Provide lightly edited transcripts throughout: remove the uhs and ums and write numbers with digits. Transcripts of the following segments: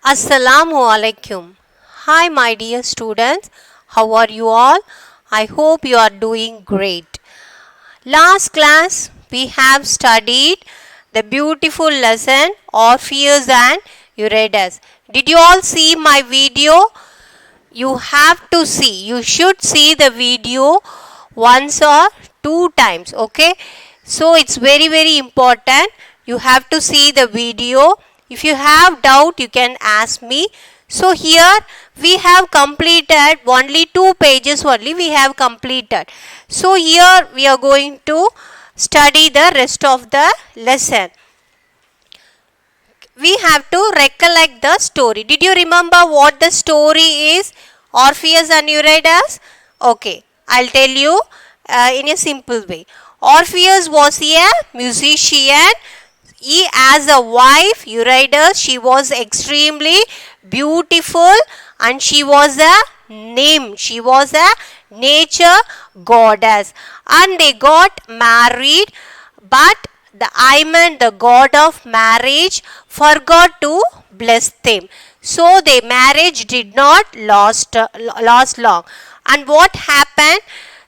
Assalamu alaikum. Hi, my dear students. How are you all? I hope you are doing great. Last class, we have studied the beautiful lesson Orpheus and Eurydice. Did you all see my video? You have to see. You should see the video once or two times. Okay. So it's very important. You have to see the video. If you have doubt, you can ask me. So here we have completed only 2 pages only we have completed. So here we are going to study the rest of the lesson. We have to recollect the story. Did you remember what the story is? Orpheus and Eurydice? Okay, I'll tell you in a simple way. Orpheus was a musician. He has a wife, Eurydice. She was extremely beautiful and she was a nymph. She was a nature goddess. And they got married, but the Hymen, the god of marriage, forgot to bless them. So their marriage did not last long. And what happened?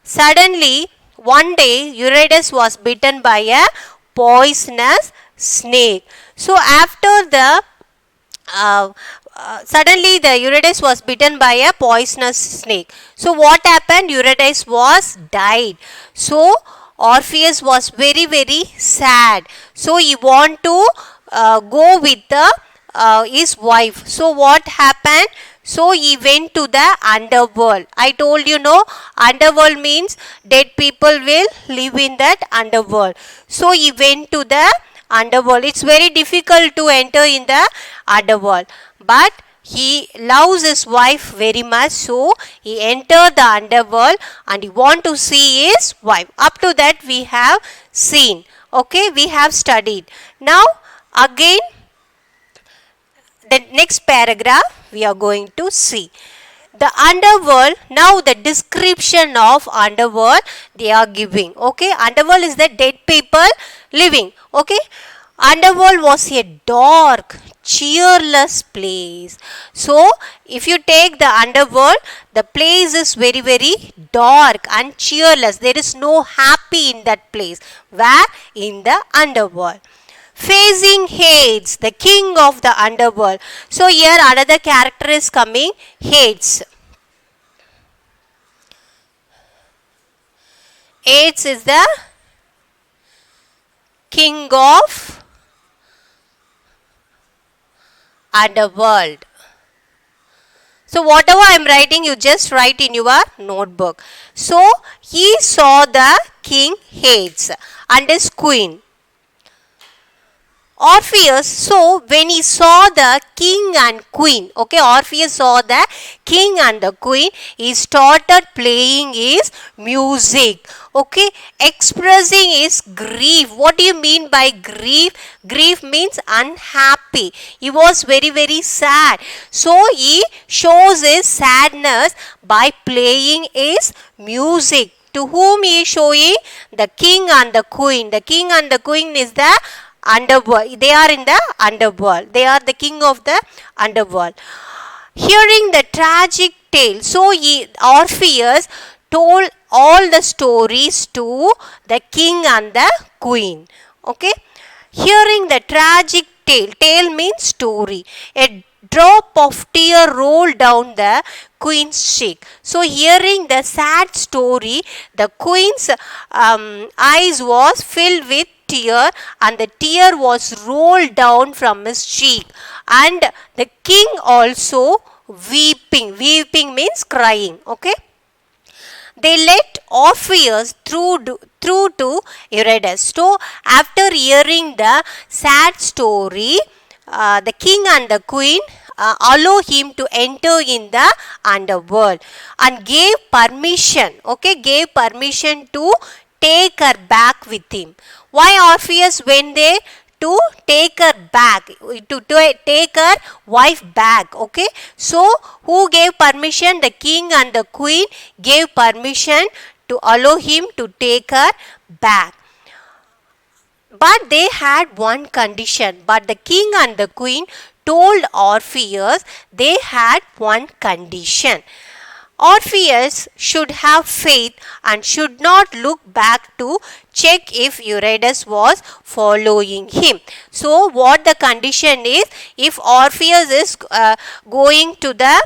Suddenly, one day, Eurydice was bitten by a poisonous snake. So after the suddenly the Eurydice was bitten by a poisonous snake. So what happened? Eurydice was died. So Orpheus was very sad. So he want to go with his wife. So what happened? So he went to the underworld. I told you no, underworld means dead people will live in that underworld. So he went to the underworld. It's very difficult to enter in the underworld, but he loves his wife very much, so he entered the underworld and he want to see his wife. Up to that we have seen. Okay, we have studied. Now again the next paragraph we are going to see. The underworld, now the description of underworld they are giving. Okay, underworld is the dead people living. Okay, underworld was a dark, cheerless place. So if you take the underworld, the place is very dark and cheerless. There is no happy in that place. Where? In the underworld. Facing Hades, the king of the underworld. So here another character is coming, Hades. Hades is the king of underworld. So whatever I am writing, you just write in your notebook. So he saw the king Hades and his queen. Orpheus, so when he saw the king and queen, okay, Orpheus saw the king and the queen, he started playing his music, okay, expressing his grief. What do you mean by grief? Grief means unhappy. He was very sad. So he shows his sadness by playing his music. To whom he is showing? The king and the queen. The king and the queen is the underworld. They are in the underworld. They are the king of the underworld. Hearing the tragic tale, so Orpheus told all the stories to the king and the queen. Okay. Hearing the tragic tale, tale means story. A drop of tear rolled down the queen's cheek. So hearing the sad story, the queen's eyes was filled with tear and the tear was rolled down from his cheek, and the king also weeping. Weeping means crying. Okay. They let Orpheus through to Eurydice. So after hearing the sad story, the king and the queen allow him to enter in the underworld and gave permission. Okay, gave permission to take her back with him. Why Orpheus went there? To take her back, to take her wife back. Okay, so who gave permission? The king and the queen gave permission to allow him to take her back. But they had one condition. But the king and the queen told Orpheus they had one condition. Orpheus should have faith and should not look back to check if Eurydice was following him. So, what the condition is, if Orpheus is going to the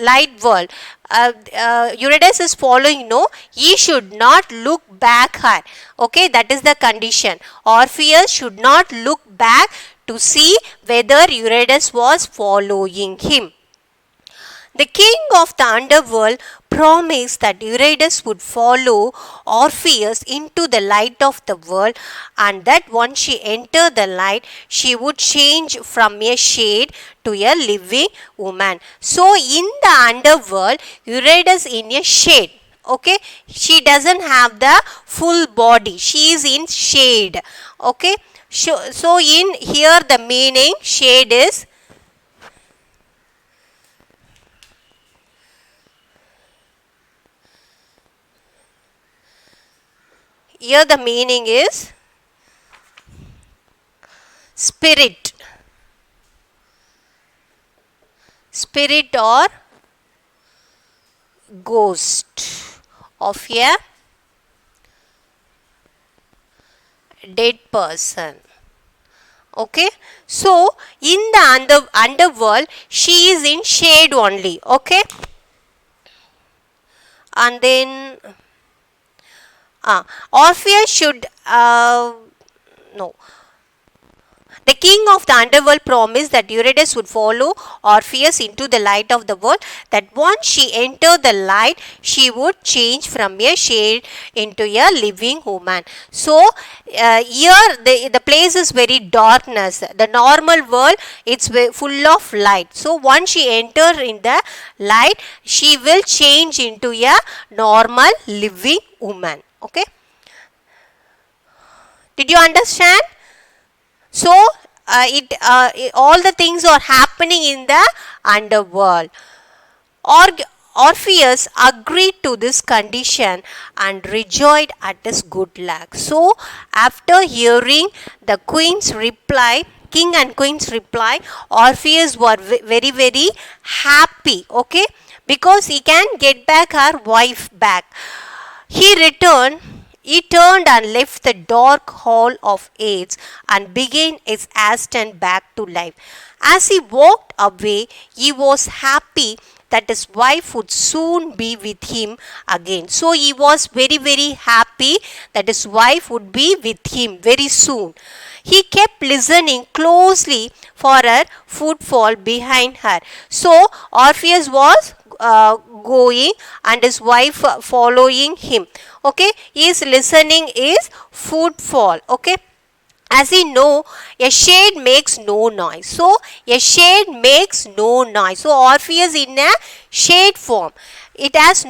light world, Eurydice is following, no, he should not look back her. Okay, that is the condition. Orpheus should not look back to see whether Eurydice was following him. The king of the underworld promised that Eurydice would follow Orpheus into the light of the world, and that once she entered the light, she would change from a shade to a living woman. So, in the underworld, Eurydice in a shade. Okay, she doesn't have the full body, she is in shade. Okay, so in here the meaning shade is here the meaning is spirit or ghost of a dead person. Okay, so in the underworld she is in shade only. Okay, and then Orpheus should no. The king of the underworld promised that Eurydice would follow Orpheus into the light of the world, that once she entered the light, she would change from a shade into a living woman. So, here the place is very darkness. The normal world, it's full of light. So, once she enters in the light, she will change into a normal living woman. Okay? Did you understand? So, all the things are happening in the underworld. Orpheus agreed to this condition and rejoiced at his good luck. So, after hearing the queen's reply, king and queen's reply, Orpheus were very, very happy. Okay, because he can get back her wife back. He turned and left the dark hall of Hades and began his ascent back to life. As he walked away, he was happy that his wife would soon be with him again. So he was very, very happy that his wife would be with him very soon. He kept listening closely for her footfall behind her. So Orpheus was going and his wife following him. Okay, his listening is footfall. Okay, as we know, a shade makes no noise. So, a shade makes no noise. So, Orpheus in a shade form. It has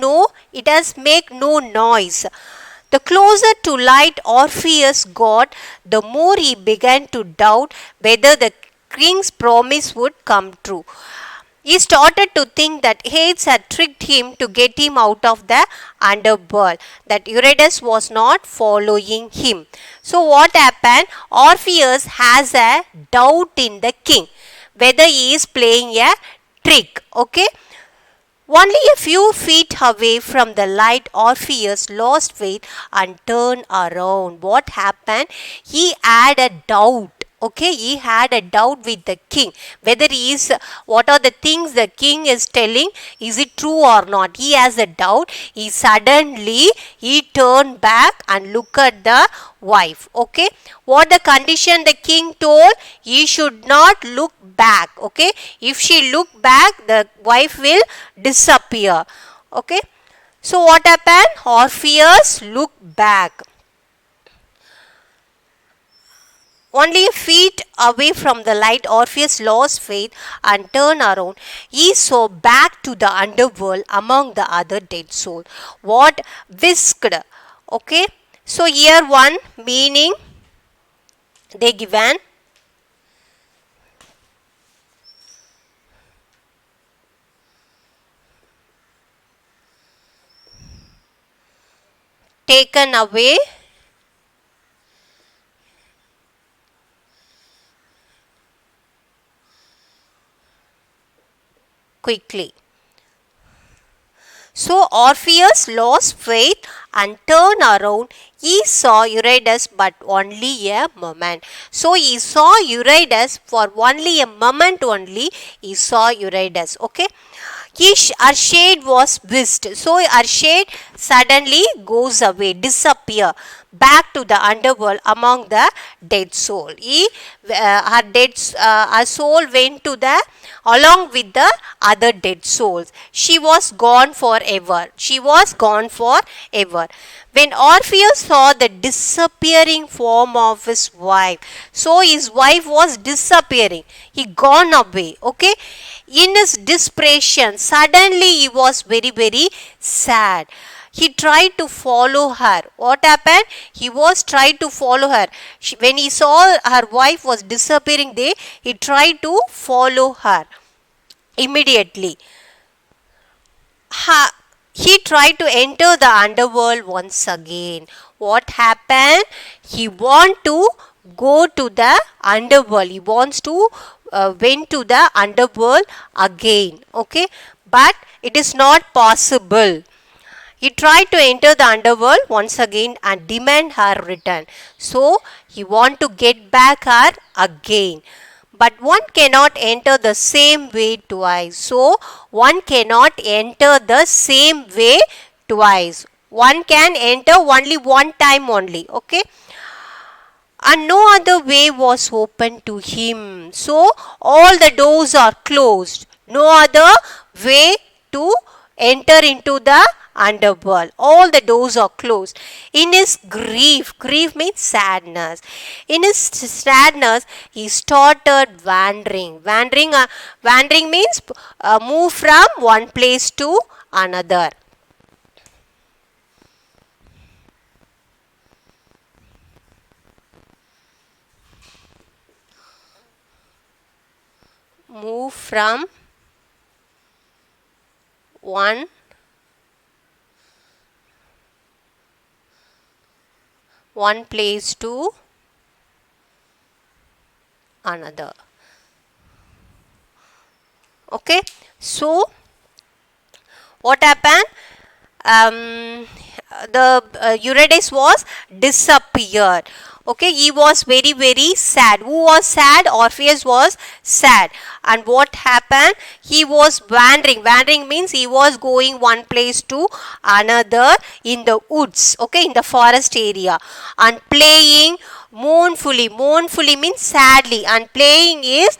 make no noise. The closer to light Orpheus got, the more he began to doubt whether the king's promise would come true. He started to think that Hades had tricked him to get him out of the underworld, that Eurydice was not following him. So what happened? Orpheus has a doubt in the king, whether he is playing a trick. Okay. Only a few feet away from the light, Orpheus lost faith and turned around. What happened? He had a doubt. Okay, he had a doubt with the king, whether what are the things the king is telling, is it true or not? He has a doubt. He turned back and looked at the wife. Okay, what the condition the king told? He should not look back. Okay, if she look back, the wife will disappear. Okay, so what happened? Orpheus looked back. Only a feet away from the light, Orpheus lost faith and turned around. He saw back to the underworld among the other dead souls. What whisked? Okay. So here one meaning they given. Taken away. quickly. So Orpheus lost faith and turned around. He saw Eurydice but only a moment. So he saw Eurydice for only a moment only. He saw Eurydice. Okay. Her shade was whisked. So her shade suddenly goes away, disappear back to the underworld among the dead soul. Her soul went to the along with the other dead souls. She was gone forever. She was gone forever. When Orpheus saw the disappearing form of his wife, so his wife was disappearing. He gone away. Okay. In his desperation, suddenly he was very, very sad. He tried to follow her. What happened? He was tried to follow her. When he saw her wife was disappearing there, he tried to follow her immediately. He tried to enter the underworld once again. What happened? He want to go to the underworld. He wants to went to the underworld again. Okay, but it is not possible. He tried to enter the underworld once again and demand her return. So he want to get back her again. But one cannot enter the same way twice. So one cannot enter the same way twice. One can enter only one time only. Okay. And no other way was open to him. So all the doors are closed. No other way to enter into the underworld. All the doors are closed. In his grief means sadness. In his sadness, he started wandering. Wandering means move from one place to another. Move from one place to another. Okay, so what happened? The Eurydice was disappeared. Okay, he was very, very sad. Who was sad? Orpheus was sad. And what happened? He was wandering. Wandering means he was going one place to another in the woods. Okay, in the forest area. And playing mournfully. Mournfully means sadly. And playing is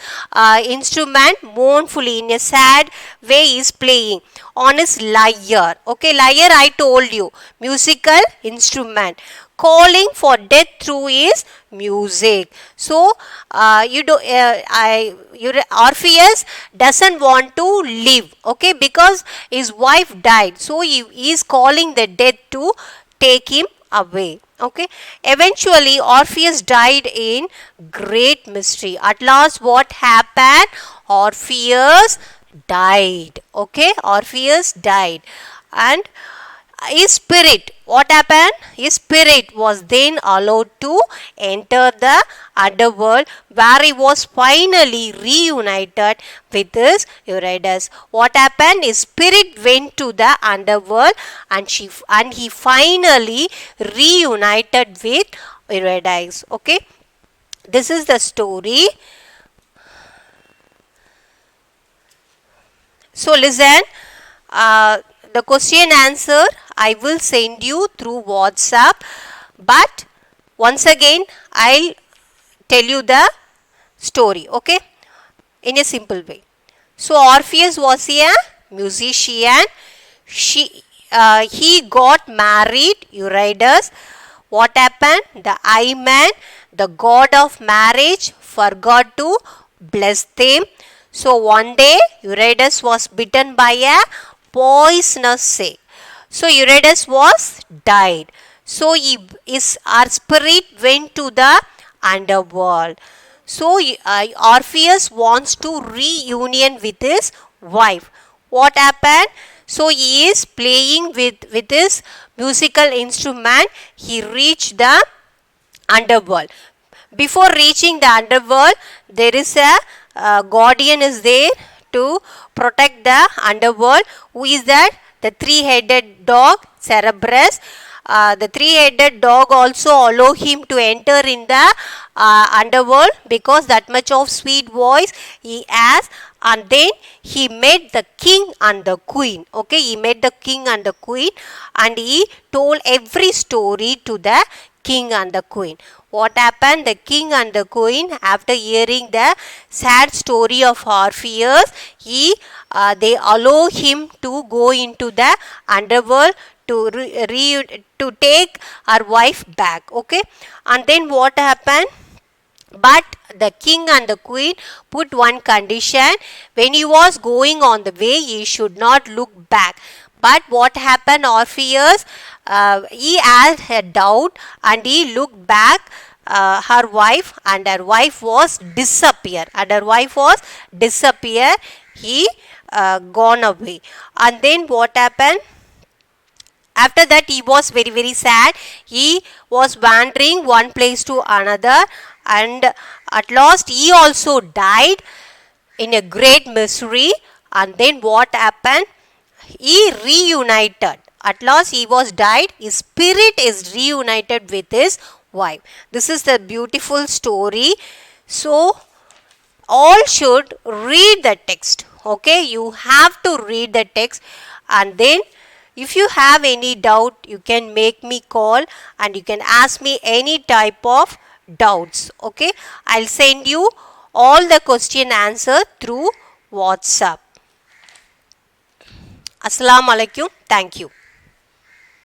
instrument mournfully. In a sad way is playing on his lyre. Okay, lyre I told you. Musical instrument. Calling for death through his music. So Orpheus doesn't want to live. Okay, because his wife died. So he is calling the death to take him away. Okay, eventually Orpheus died in great mystery. At last what happened? Orpheus died. Okay, Orpheus died. And his spirit, what happened? His spirit was then allowed to enter the underworld, where he was finally reunited with his Eurydice. What happened? His spirit went to the underworld and he finally reunited with Eurydice. Okay, this is the story. So listen, the question answer I will send you through WhatsApp, but once again I'll tell you the story, okay, in a simple way. So Orpheus was a musician. He got married, Eurydice. What happened? The Hymen, the god of marriage, forgot to bless them. So one day Eurydice was bitten by a poisonous snake. So Eurydice was died. So our spirit went to the underworld. So Orpheus wants to reunion with his wife. What happened? So he is playing with his musical instrument. He reached the underworld. Before reaching the underworld, there is a guardian is there to protect the underworld. Who is that? The three-headed dog, Cerberus. The three-headed dog also allow him to enter in the underworld because that much of sweet voice he has. And then he met the king and the queen. Okay, he met the king and the queen, and he told every story to the king and the queen. What happened? The king and the queen, after hearing the sad story of Orpheus, they allow him to go into the underworld to take our wife back. Okay, and then what happened? But the king and the queen put one condition: when he was going on the way, he should not look back. But what happened? Orpheus, he had a doubt and he looked back her wife, and her wife was disappear. He gone away. And then what happened? After that, he was very, very sad. He was wandering one place to another, and at last he also died in a great misery. And then what happened? He reunited. At last he was died. His spirit is reunited with his wife. This is the beautiful story. So all should read the text. Okay, you have to read the text, and then if you have any doubt, you can make me call and you can ask me any type of doubts. Okay, I'll send you all the question answer through WhatsApp. Assalamu alaikum. Thank you.